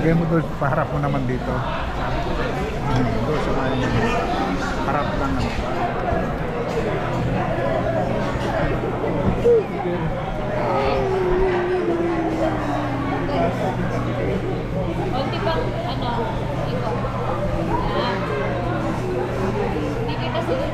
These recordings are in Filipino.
Lagay mo doon, paharap mo naman dito. Doon sa may harap lang naman. Kunti bang, ano, ikaw? Hindi kita sila.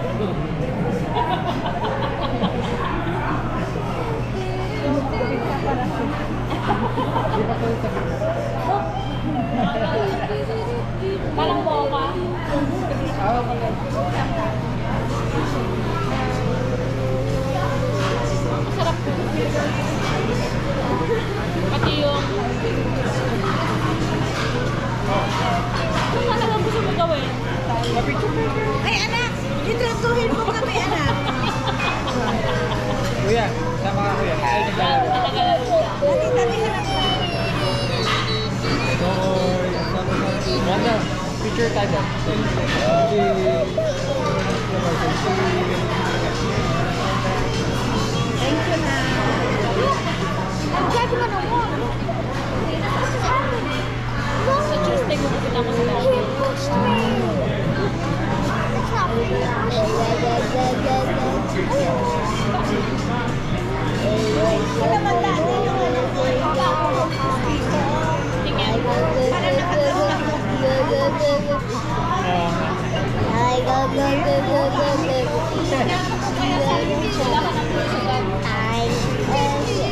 Parang boka. Masarap po. Pati yung... Kung ano lang gusto mo gawin? Ay anak, itutuhin mo kami anak. Kuya, sama ka kuya. Tali-talihan ang Ganda, picture tayo. thank you na. Ang gabi mo na mo. Sa Tuesday mo pupunta ko sa dati. Wala man dati yung anak ko. Tingin. Para nakatulog ako. Kaya sabi ni wala ka ng pusugan.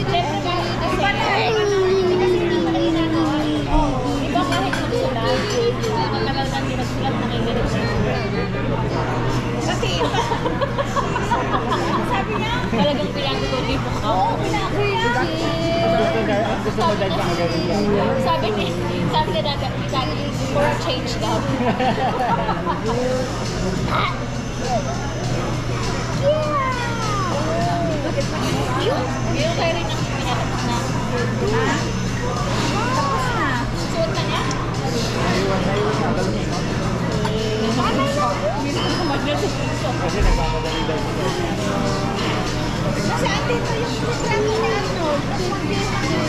Siyempre kahit iba kahit magsulat. Matagal na hindi magsulat na kayo ganito. Kasi iba. Sabi niya, Talagang pinag-tuloy mo ka. oo, Gusto mo dahil pang gano'n. Sabi ni Daddy, for a change daw. Yung kayo rin ang pinatapos na. Suot na niya? Naiwan na galong mo. Minsan naman niya sa piso. Kasi nagmamadali daw siya. kasi andito yung programa ni Arnold.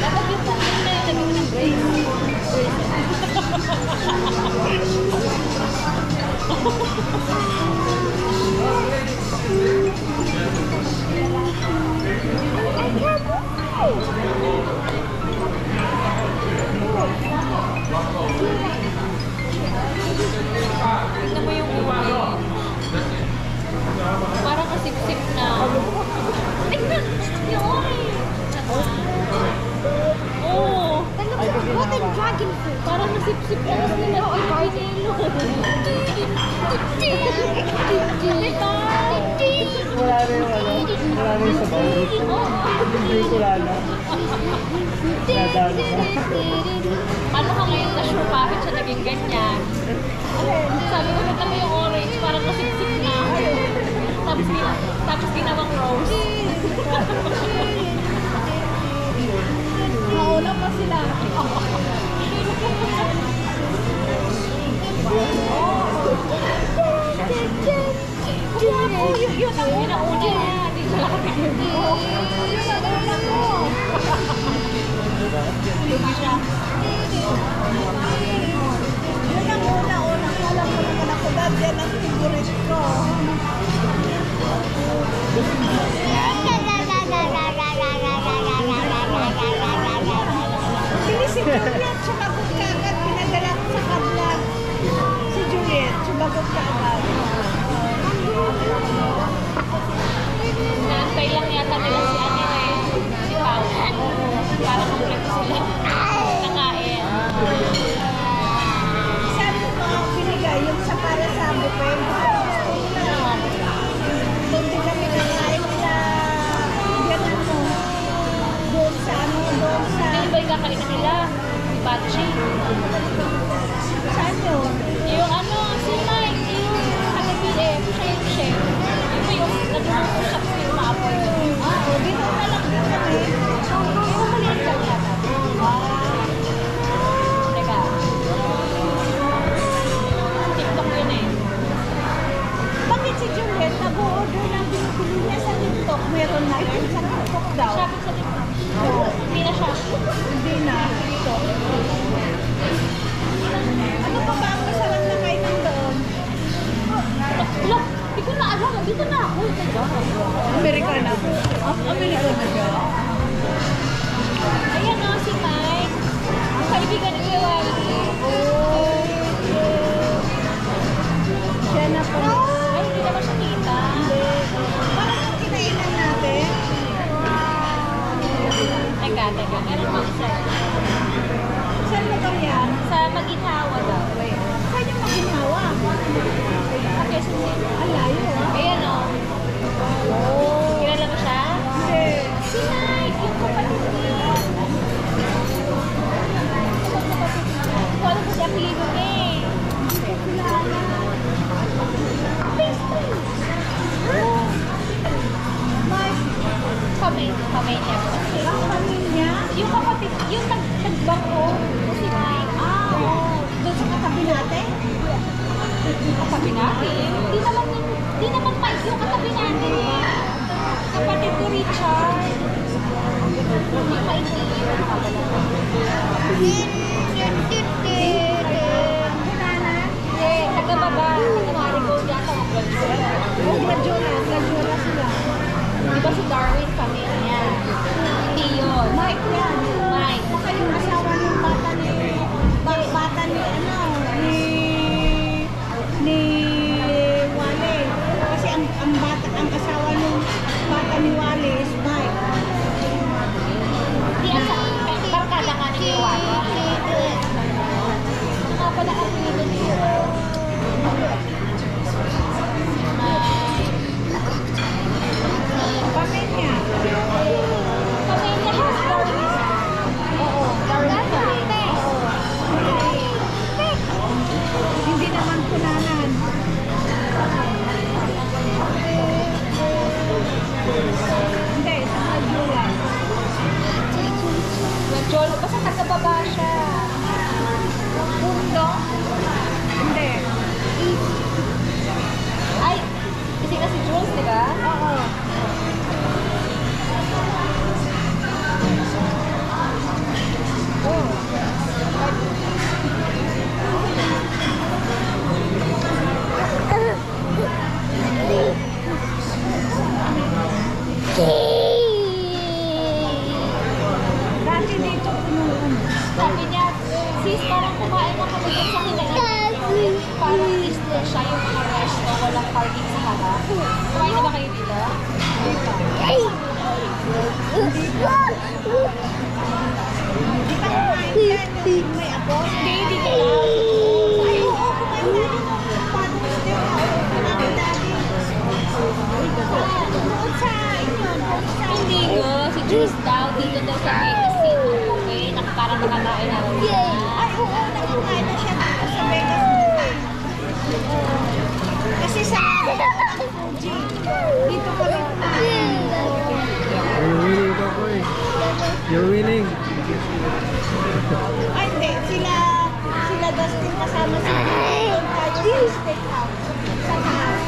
Dapat yung pagkain na yung lagyan ng brace. Tignan mo yung ulo. Parang kasip-sip na. Tignan! Yung orange! Oo! What a dragon fruit. Parang nasip-sip na kasi nila yung pinilo. Wala na yung ano. Wala na yung sabaw. Hindi ko lalo. Nadalo ka. Paano ka ngayon na-sure bakit siya naging ganyan? Sabi ko, tignan mo yung orange, parang nasip-sip na. Tapos ginawang rose. Nauna pa sila. Yun ang una niya. Hindi siya nakapagod. Yun ang una ko. Hindi siya. Yun ang una-una. Alam mo naman ako dati yan ang favorite ko. Hindi si Juliet, sumagot ka agad. Pinadala ko sa kablag. Si Juliet, sumagot ka agad. Naantay lang yata nila si ano eh. Si Pao. Para kompleto sila. Nakain. Sabi ko, binigay yung sa para sa buffet. Gusto nila. Lechon na yan. Sa tuktok daw. Shopping sa TikTok. Hindi na siya. Hindi na. Ito. Ano pa ba ang masarap na kainan doon? Look, hindi ko na alam. Dito na ako. Amerikana. Amerikana siya. Ayan o, si Mike. Ang kaibigan ni Kuya Wally. Siya na po. Ay, hindi naman siya kita. Parang yung kinainan natin. Teka. Meron mo isa. Saan lugar yan? Sa Maginhawa daw. Saan yung maginawa? Sa Quezon City. Ang layo ah. Ayan o. Kilala mo siya? Hindi. Si Mike, yung kapatid niya. Kung alam ko si Apelido niya eh. Kamay niya. Ang pamilya? Yung kapatid, yung nagbako, si Mike. Doon sa katabi natin? Katabi natin. Di naman Mike yung katabi natin eh. Kapatid ko Richard. Hindi maitin. Taga-baba. Taga-marigo yata ang Gladiola. Gladiola sila. Diba si Darwin pamilya? Hindi yun. Mike yan. Mike. Baka yung asawa ng bata ni Wale. Kasi ang asawa ng bata ni Wale is Mike. Di asa. Barkada nga ni Wally. Nga pala kami nito niyo. Pamilya. Pamilya has Darwin. Oo, Darwin pamilya. Hindi naman kunanan. Hindi, sa Gladiola. Gladiola. Basta taga-baba siya. Mundo? Hindi. Ay, kasi si Jules, di ba? Oo. Dati dito pinuun. Sabi niya, sis, parang kumain na kami dun sa kinain. Parang business siya yung mga resto, walang parking sa harap. Kumain na ba kayo dito? Di ba kumain yan yung may apo? Hindi ka lang. Ay, oo, kumain na yung partners din. Kumain dati. Doon sa inyo, doon sa Hindi ko, si Jules daw, dito daw sa may casino. Okay, parang nakakain na rin siya. Ay, oo, nakakain na siya dito sa Vegas. Kasi sa Fuji, dito kami kumain. You're winning ka po eh. You're winning. Ay, hindi. Sila Dustin kasama sa doon tayo sa steakhouse. Sa taas.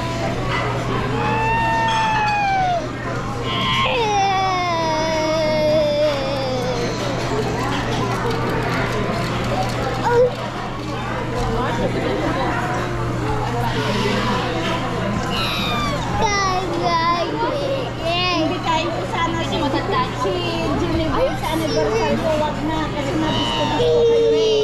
Hindi kain ko sana si Genevieve sa anniversary ko. Wag na kasi na-discuss ko Huwag may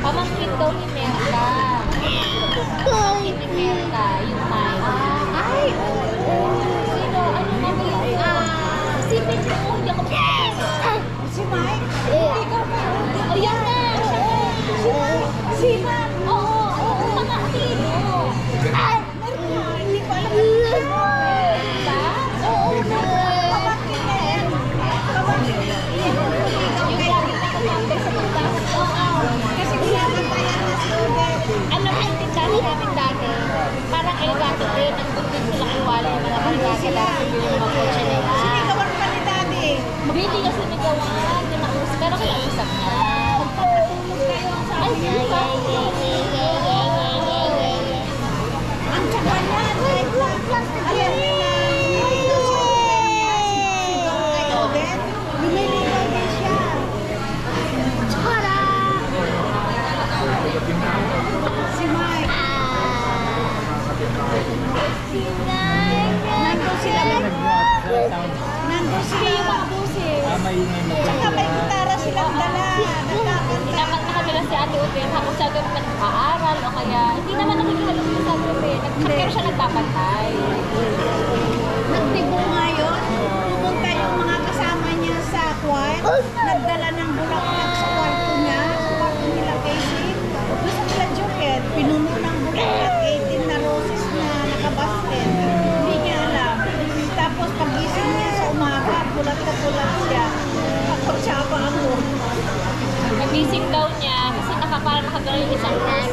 pamangkin daw ni Merla. Pamangkin ni Merla, yung Mike. Ay, oo. Sino? Ano na ba yun? Sipin mo, hindi ako Si Mike? Ikaw pa. Ayun na, siya na. Si Mike. Oo, nga, sino? Hindi ko alam kung sino. Ba? Oo, Pabakit na yan. Pabakit. yung dati na kumapit sa tindahan. Oo. Kasi kinakatayan na student. Alam mo yung tindahan namin dati, parang elgato din, nandun din sila kay Wally, mga elgato dati yung mga kotse nila. Sinigawan pa ni daddy. Hindi kasi nigawan, di nakus, pero kinausap niya. Ay, di ba? Ang tsaka niyan, kahit na, alam niyo na, ito si Ruben niya, si Don kay Ruben, lumiligaw din siya. Si Mike. Nandun sila ba? Nandun sila. Mabusin. Tsaka may gitara silang dala. Nagkakanta. Nakabila si Ate Uten, tapos sa gabi nag-aaral o kaya hindi naman nakikihalong sa gabi. Pero siya nagpapantay. Nagtibo ngayon. Pumunta yung mga kasama niya sa choir. Nagdala ng bulaklak sa kwarto niya. Sa kwarto nila Casey. Doon sa nila Juliet, pinuno ng bulaklak 18 na roses na nakabasket. Hindi niya alam. Tapos pagising niya sa umaga, pulat na pulat siya. Ako, tsaka ako. Nagising daw niya kasi parang nakagano'n yung isang nurse